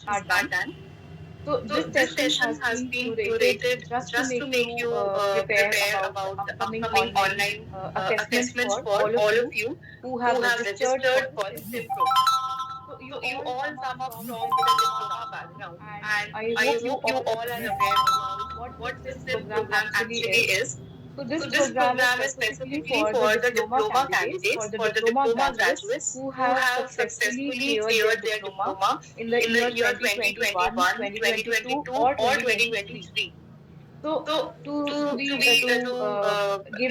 are done. So this So this session has session been has been curated curated just to make just to you make you prepare about the prepare upcoming about the online upcoming online assessments for all of assessments for you all of you who have who have registered for the registered SIM for the program. SIM program. So you So all you come all up come up from the from the diploma diploma background, background, and I and hope I you hope all you are all are aware aware about about what this what SIM the SIM program program actually actually is. is. So this So this program is program is specifically specifically for the for the diploma diploma candidates, for candidates, the for the diploma diploma graduates graduates who who have have successfully successfully cleared their cleared their diploma diploma in the in year the year 2021, 2021, 2022, 2022, or or 2023. 2023. So So to give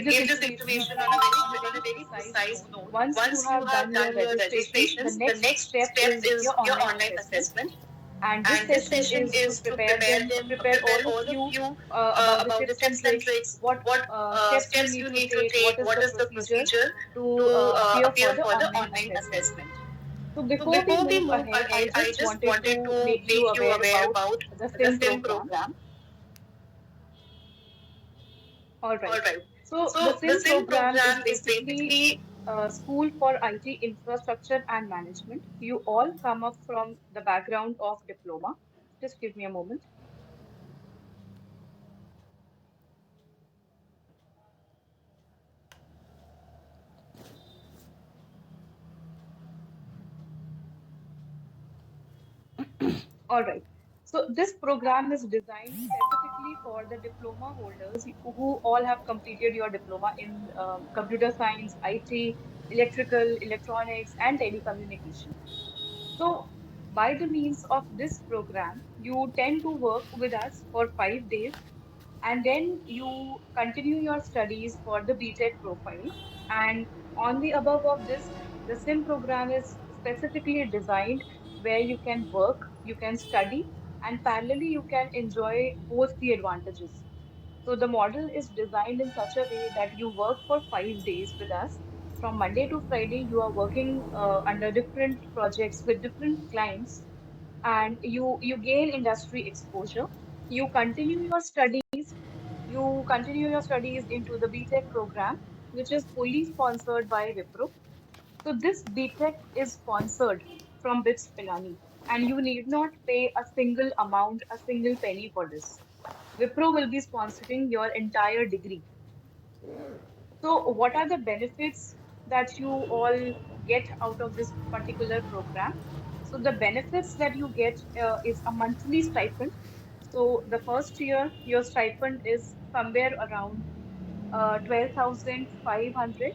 this give this information on information a on very a very precise precise note, note, once you once you have done have your done your registration, the registrations, the next next step step is is your your online online assessment. assessment. And this And this session session is to is to prepare them, prepare prepare all of all of you you about the about the tips and tips and tricks, tricks, what what steps you steps need you to need to take, what take, is what the is the procedure procedure to to appear for appear the for the online online assessment. assessment. So So before we before we move move ahead, I ahead, I just just wanted wanted to to make you make you aware aware about about the the SIM SIM program. program. All All right. right. So the So the SIM SIM program is program is basically basically School for IT Infrastructure and Management. You all come up from the background of diploma. Just give me a moment. All right. So this program is designed specifically for the diploma holders who all have completed your diploma in computer science, IT, electrical, electronics, and telecommunication. So, by the means of this program, you tend to work with us for 5 days, and then you continue your studies for the BTech profile. And on the above of this, the SIM program is specifically designed where you can work, you can study, and parallelly you can enjoy both the advantages. So the model is designed in such a way that you work for 5 days with us. From Monday to Friday, you are working under different projects with different clients, and you gain industry exposure. You continue your studies. You continue your studies into the BTech program, which is fully sponsored by Wipro. So this BTech is sponsored from BITS Pilani, and you need not pay a single amount, a single penny for this. Wipro will be sponsoring your entire degree. So, what are the benefits that you all get out of this particular program? So, the benefits that you get is a monthly stipend. So, the first year, your stipend is somewhere around 12,500.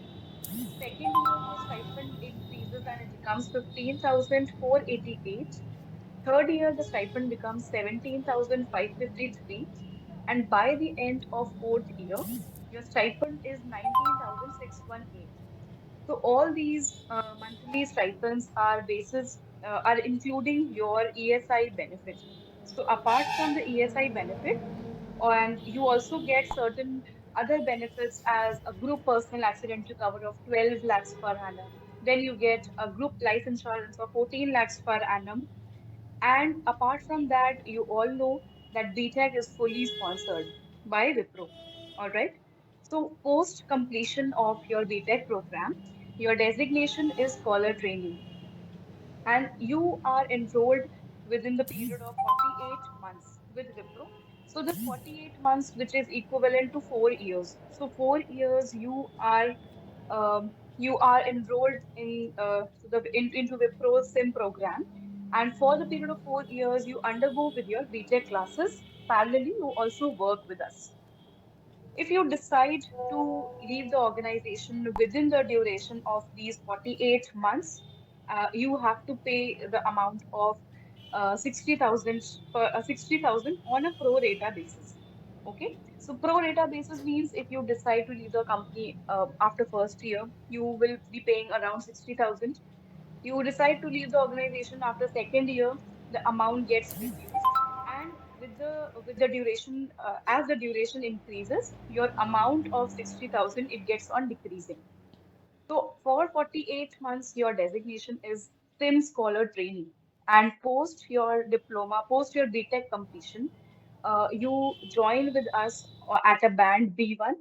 Second year, your stipend increases and it becomes 15,488. Third year, the stipend becomes 17,553. And by the end of fourth year, your stipend is 19,618. So all these monthly stipends are are including your ESI benefit. So apart from the ESI benefit, and you also get certain other benefits as a group personal accidental cover of 12 lakhs per annum. Then you get a group life insurance of 14 lakhs per annum. And apart from that, you all know that BTech is fully sponsored by Wipro. All right. So post completion of your BTech program, your designation is scholar trainee, and you are enrolled within the period of 48 months with Wipro. So this 48 months, which is equivalent to 4 years. So 4 years you are enrolled into Wipro's SIM program, and for the period of 4 years, you undergo with your BTech classes. Parallelly, you also work with us. If you decide to leave the organization within the duration of these 48 months, you have to pay the amount of 60,000 on a pro rata basis. Okay. So pro rata basis means if you decide to leave the company after first year, you will be paying around 60,000. You decide to leave the organization after second year, the amount gets reduced, and with the duration, as the duration increases, your amount of 60,000 it gets on decreasing. So for 48 months, your designation is SIM Scholar Trainee, and post your diploma, post your BTech completion, you join with us at a band B1,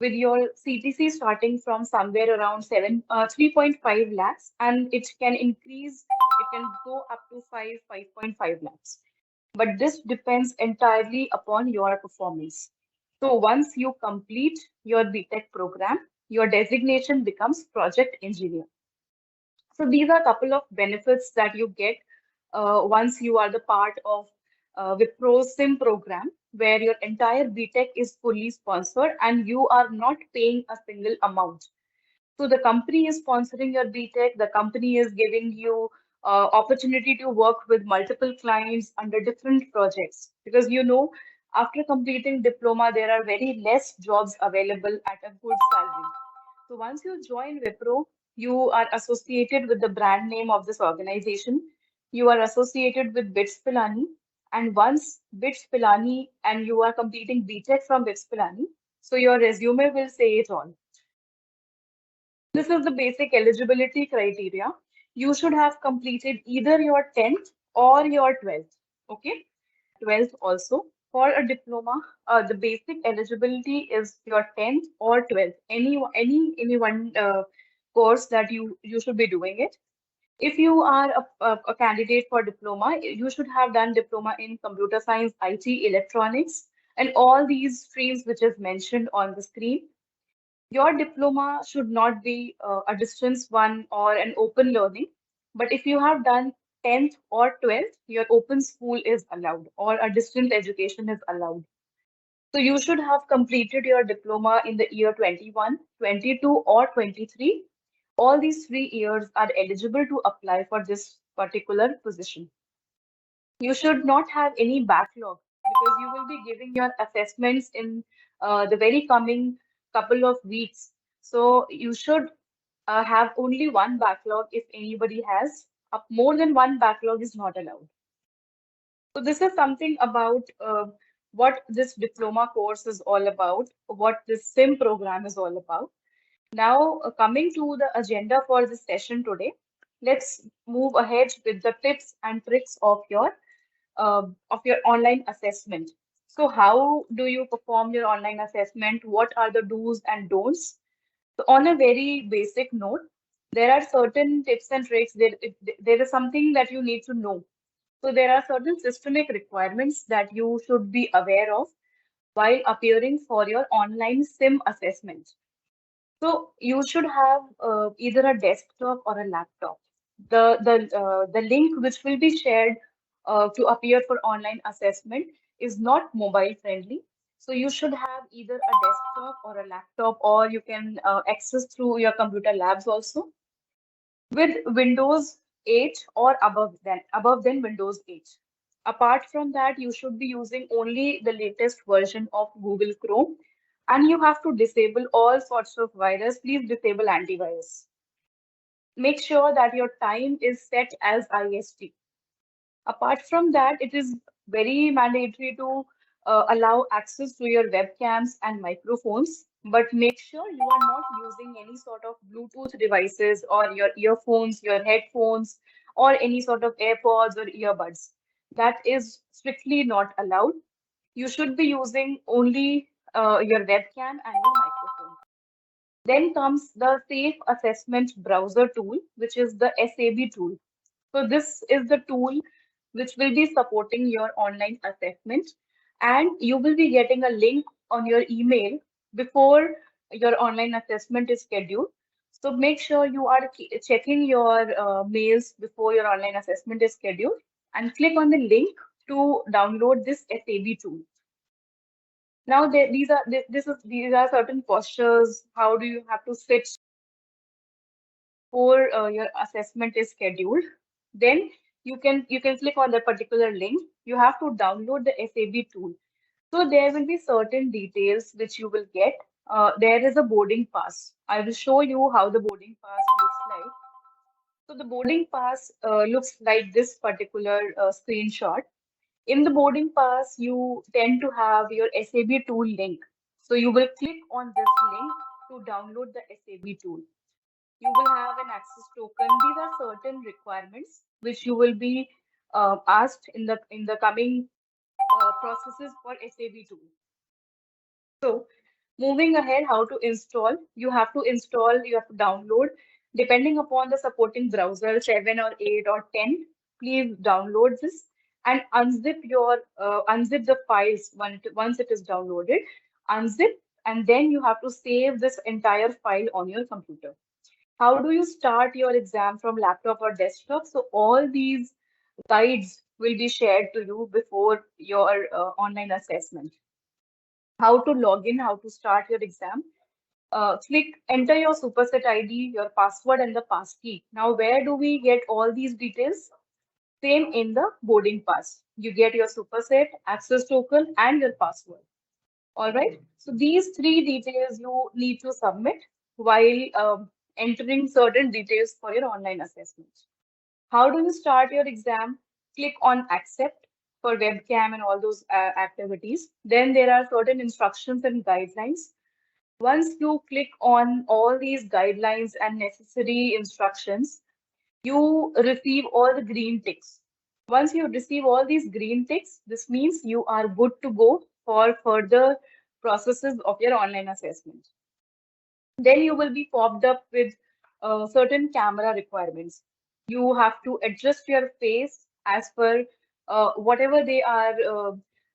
with your CTC starting from somewhere around 3.5 lakhs, and it can increase, it can go up to 5.5 lakhs. But this depends entirely upon your performance. So once you complete your BTech program, your designation becomes project engineer. So these are a couple of benefits that you get once you are the part of Wipro SIM program, where your entire BTech is fully sponsored and you are not paying a single amount. So the company is sponsoring your BTech, the company is giving you opportunity to work with multiple clients under different projects. Because after completing diploma, there are very less jobs available at a good salary. So once you join Wipro, you are associated with the brand name of this organization. You are associated with BITS Pilani. And once BITS Pilani and you are completing BTech from BITS Pilani, so your resume will say it all. This is the basic eligibility criteria. You should have completed either your 10th or your 12th. Okay. 12th also. For a diploma, the basic eligibility is your 10th or 12th. Any one course that you should be doing it. If you are a candidate for diploma, you should have done diploma in computer science, IT, electronics, and all these streams which is mentioned on the screen. Your diploma should not be a distance one or an open learning. But if you have done 10th or 12th, your open school is allowed or a distance education is allowed. So you should have completed your diploma in the year 21, 22, or 23. All these 3 years are eligible to apply for this particular position. You should not have any backlog because you will be giving your assessments in the very coming couple of weeks. So you should have only one backlog if anybody has. More than one backlog is not allowed. So this is something about what this diploma course is all about, what this SIM program is all about. Now, coming to the agenda for this session today, let's move ahead with the tips and tricks of your online assessment. So how do you perform your online assessment? What are the do's and don'ts? So on a very basic note, there are certain tips and tricks. There is something that you need to know. So there are certain systemic requirements that you should be aware of while appearing for your online SIM assessment. So you should have either a desktop or a laptop. The link which will be shared to appear for online assessment is not mobile friendly. So you should have either a desktop or a laptop, or you can access through your computer labs also with Windows 8 or above than Windows 8. Apart from that, you should be using only the latest version of Google Chrome, and you have to disable all sorts of virus. Please disable antivirus. Make sure that your time is set as IST. Apart from that, it is very mandatory to allow access to your webcams and microphones, but make sure you are not using any sort of Bluetooth devices or your earphones, your headphones, or any sort of AirPods or earbuds. That is strictly not allowed. You should be using only your webcam and your microphone. Then comes the Safe Assessment Browser tool, which is the SAB tool. So this is the tool which will be supporting your online assessment, and you will be getting a link on your email before your online assessment is scheduled. So make sure you are checking your mails before your online assessment is scheduled and click on the link to download this SAB tool. Now these are certain postures. How do you have to sit before your assessment is scheduled? Then you can click on that particular link. You have to download the SAB tool. So there will be certain details which you will get. There is a boarding pass. I will show you how the boarding pass looks like. So the boarding pass looks like this particular screenshot. In the boarding pass, you tend to have your SAB tool link. So you will click on this link to download the SAB tool. You will have an access token. These are certain requirements which you will be asked in the coming processes for SAB tool. So Moving ahead, how to install? You have to download, depending upon the supporting browser, 7 or 8 or 10. Please download this and unzip the files once it is downloaded. Unzip, and then you have to save this entire file on your computer. How do you start your exam from laptop or desktop? So all these guides will be shared to you before your online assessment. How to log in, how to start your exam. Enter your superset ID, your password, and the passkey. Now, where do we get all these details? Same in the boarding pass. You get your superset, access token, and your password. All right. So these three details you need to submit while entering certain details for your online assessment. How do you start your exam? Click on accept for webcam and all those activities. Then there are certain instructions and guidelines. Once you click on all these guidelines and necessary instructions, you receive all the green ticks. Once you receive all these green ticks, this means you are good to go for further processes of your online assessment. Then you will be popped up with certain camera requirements. You have to adjust your face as per whatever they are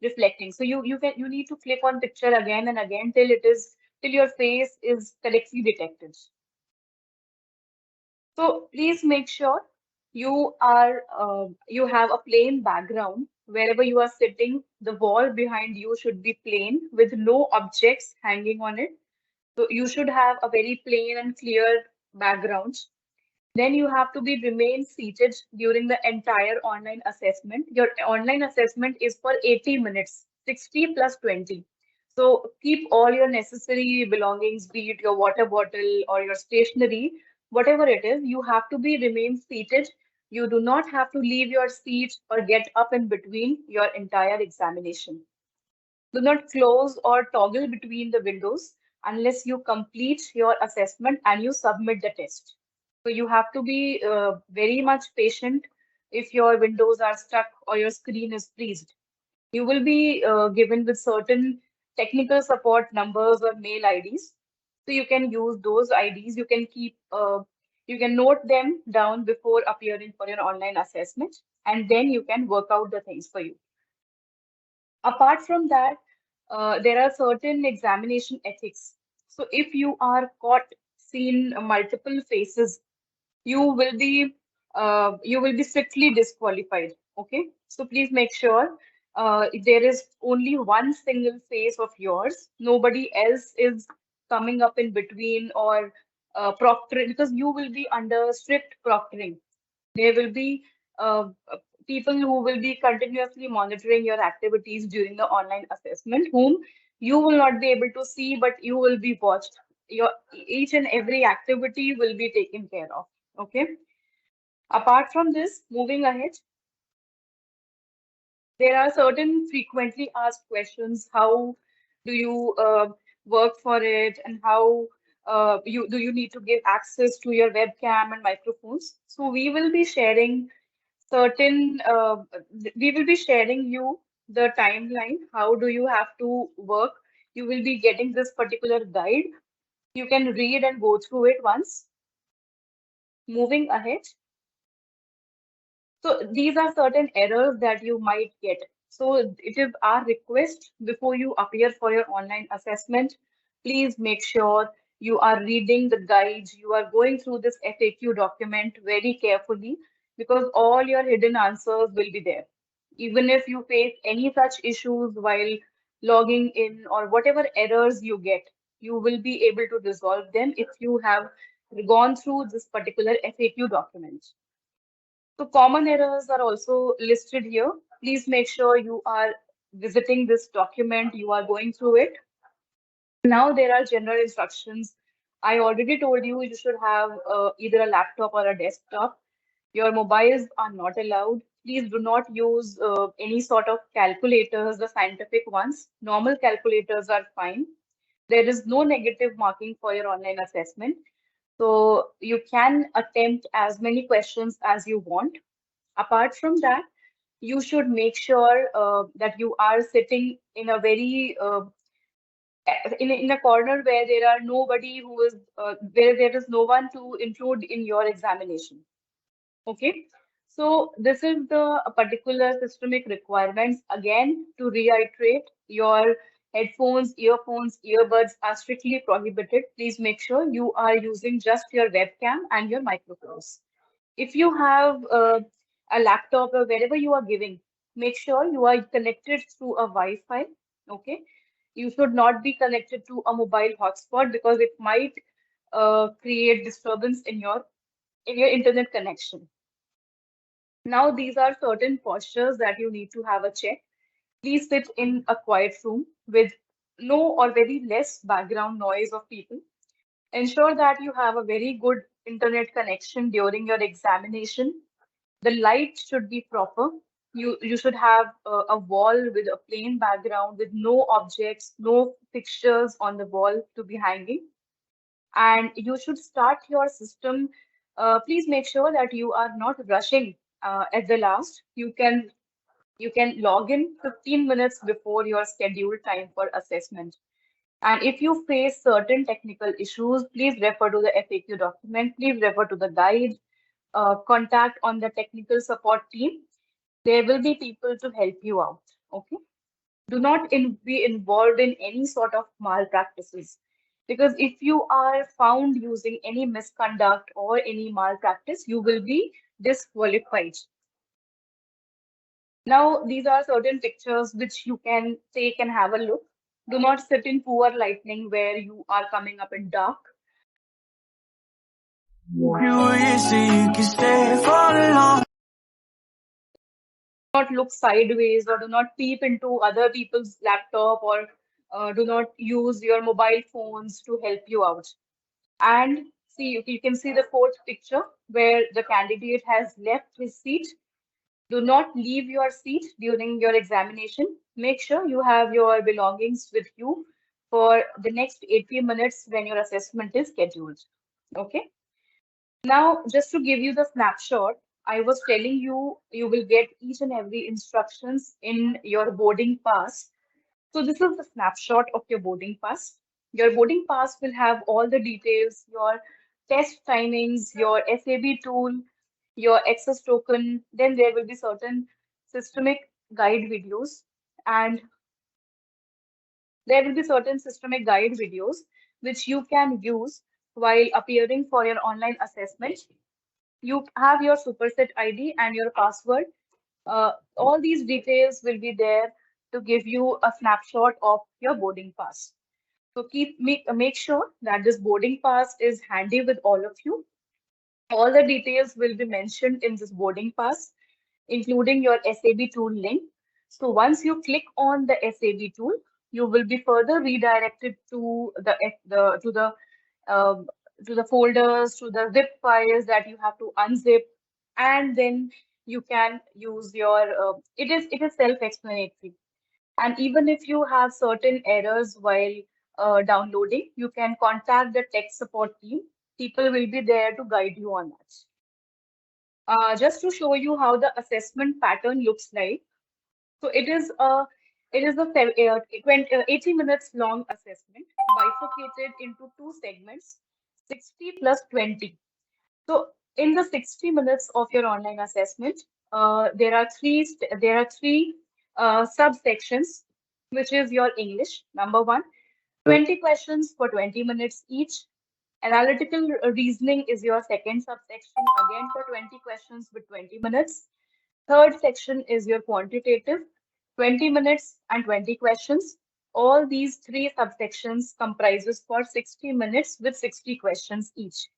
reflecting. So you need to click on picture again and again till your face is correctly detected. So please make sure you have a plain background wherever you are sitting. The wall behind you should be plain with no objects hanging on it. So you should have a very plain and clear background. Then you have to be remain seated during the entire online assessment. Your online assessment is for 80 minutes, 60 plus 20. So keep all your necessary belongings, be it your water bottle or your stationery, whatever it is, you have to be remain seated. You do not have to leave your seat or get up in between your entire examination. Do not close or toggle between the windows unless you complete your assessment and you submit the test. So you have to be very much patient if your windows are stuck or your screen is freezed. You will be given with certain technical support numbers or mail IDs. So you can use those IDs. You can note them down before appearing for your online assessment, and then you can work out the things for you. Apart from that, there are certain examination ethics. So if you are caught seen multiple faces, you will be strictly disqualified. Okay, so please make sure there is only one single face of yours. Nobody else is coming up in between or proctoring, because you will be under strict proctoring. There will be people who will be continuously monitoring your activities during the online assessment, whom you will not be able to see, but you will be watched. Your each and every activity will be taken care of. Okay. Apart from this, moving ahead, there are certain frequently asked questions. How do you work for it, and how you need to give access to your webcam and microphones? So certain we will be sharing you the timeline. How do you have to work? You will be getting this particular guide. You can read and go through it once. Moving ahead. So these are certain errors that you might get. So it is our request, before you appear for your online assessment, please make sure you are reading the guides, you are going through this FAQ document very carefully, because all your hidden answers will be there. Even if you face any such issues while logging in or whatever errors you get, you will be able to resolve them if you have gone through this particular FAQ document. So common errors are also listed here. Please make sure you are visiting this document, you are going through it. Now there are general instructions. I already told you you should have either a laptop or a desktop. Your mobiles are not allowed. Please do not use any sort of calculators, the scientific ones. Normal calculators are fine. There is no negative marking for your online assessment. So you can attempt as many questions as you want. Apart from that, you should make sure that you are sitting in a very in a corner where there are nobody who is where there is no one to intrude in your examination. Okay, so this is the particular systemic requirements. Again, to reiterate, your headphones, earphones, earbuds are strictly prohibited. Please make sure you are using just your webcam and your microphones. If you have a laptop or wherever you are giving, make sure you are connected through a Wi-Fi. Okay, you should not be connected to a mobile hotspot because it might create disturbance in your internet connection. Now, these are certain postures that you need to have a check. Please sit in a quiet room with no or very less background noise of people. Ensure that you have a very good internet connection during your examination. The light should be proper. You should have a wall with a plain background with no objects, no fixtures on the wall to be hanging. And you should start your system. Please make sure that you are not rushing at the last. You can log in 15 minutes before your scheduled time for assessment. And if you face certain technical issues, please refer to the FAQ document. Please refer to the guide. Contact on the technical support team. There will be people to help you out. Okay. Do not be involved in any sort of malpractices. Because if you are found using any misconduct or any malpractice, you will be disqualified. Now, these are certain pictures which you can take and have a look. Do not sit in poor lighting where you are coming up in dark. Not look sideways or do not peep into other people's laptop or do not use your mobile phones to help you out. And see, you can see the fourth picture where the candidate has left his seat. Do not leave your seat during your examination. Make sure you have your belongings with you for the next 80 minutes when your assessment is scheduled. Okay. Now, just to give you the snapshot, I was telling you, you will get each and every instructions in your boarding pass. So this is the snapshot of your boarding pass. Your boarding pass will have all the details, your test timings, your SAB tool, your access token. Then there will be certain systemic guide videos, and there will be certain systemic guide videos which you can use while appearing for your online assessment. You have your superset ID and your password. All these details will be there to give you a snapshot of your boarding pass. So make sure that this boarding pass is handy with all of you. All the details will be mentioned in this boarding pass, including your SAB tool link. So once you click on the SAB tool, you will be further redirected to um, the folders, to the zip files that you have to unzip, and then you can use your. It is self-explanatory, and even if you have certain errors while downloading, you can contact the tech support team. People will be there to guide you on that. Just to show you how the assessment pattern looks like. So it is a 80 minutes long assessment bifurcated into two segments, 60 plus 20. So in the 60 minutes of your online assessment, there are three subsections, which is your English, number one, 20 questions for 20 minutes each. Analytical reasoning is your second subsection, again for 20 questions with 20 minutes. Third section is your quantitative, 20 minutes and 20 questions. All these three subsections comprises for 60 minutes with 60 questions each.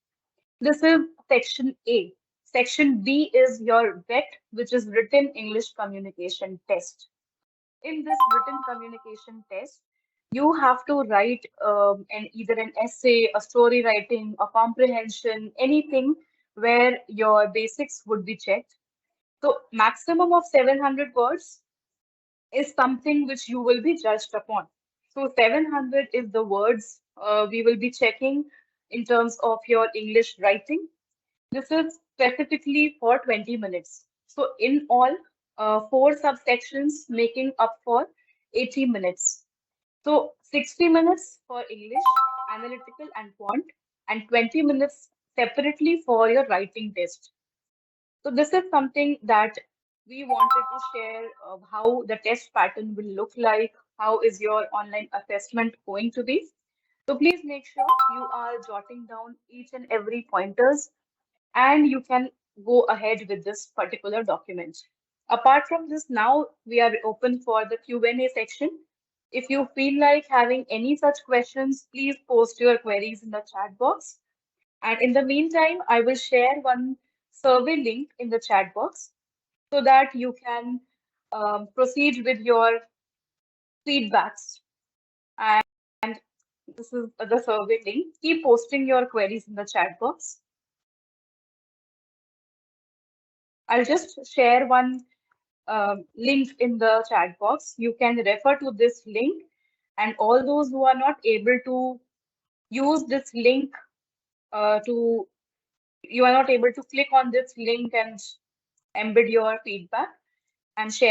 This is section A. Section B is your WET, which is written English communication test. In this written communication test, you have to write either an essay, a story writing, a comprehension, anything where your basics would be checked. So maximum of 700 words is something which you will be judged upon. So 700 is the words we will be checking in terms of your English writing. This is specifically for 20 minutes. So in all, four subsections making up for 80 minutes. So 60 minutes for English, analytical and quant, and 20 minutes separately for your writing test. So this is something that we wanted to share how the test pattern will look like, how is your online assessment going to be. So please make sure you are jotting down each and every pointers and you can go ahead with this particular document. Apart from this, now we are open for the Q&A section. If you feel like having any such questions, please post your queries in the chat box. And in the meantime, I will share one survey link in the chat box so that you can proceed with your feedbacks. And this is the survey link. Keep posting your queries in the chat box. I'll just share one link in the chat box. You can refer to this link, and all those who are not able to use this link to you are not able to click on this link and embed your feedback and share